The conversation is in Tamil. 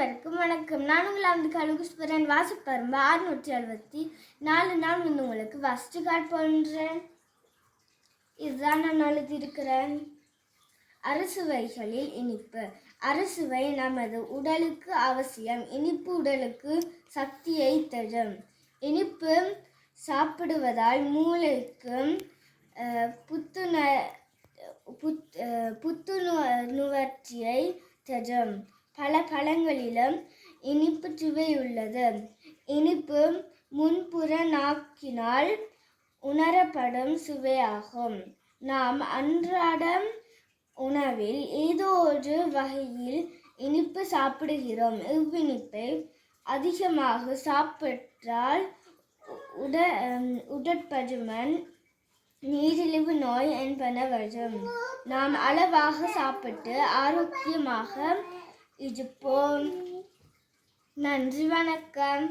அனைவருக்கும் வணக்கம். நான் உங்கள் கழுகுஸ்வரன் வாசிப்பரும்பு 674 நான் உங்களுக்கு ஃபஸ்ட்டு கார்டு போன்றேன். இதுதான் நான் எழுதியிருக்கிறேன். அறுசுவைகளில் இனிப்பு. அறுசுவை நமது உடலுக்கு அவசியம். இனிப்பு உடலுக்கு சக்தியை தரும். இனிப்பு சாப்பிடுவதால் மூளைக்கு புத்துணர்ச்சியை தரும். பல பழங்களிலும் இனிப்பு சுவை உள்ளது. இனிப்பு முன்புற நாக்கினால் உணரப்படும் சுவையாகும். நாம் அன்றாட உணவில் ஏதோ ஒரு வகையில் இனிப்பு சாப்பிடுகிறோம். இவ்வினிப்பை அதிகமாக சாப்பிட்டால் உடற்பருமன், நீரிழிவு நோய் என்பன வரும். நாம் அளவாக சாப்பிட்டு ஆரோக்கியமாக இருப்போம். நன்றி, வணக்கம்.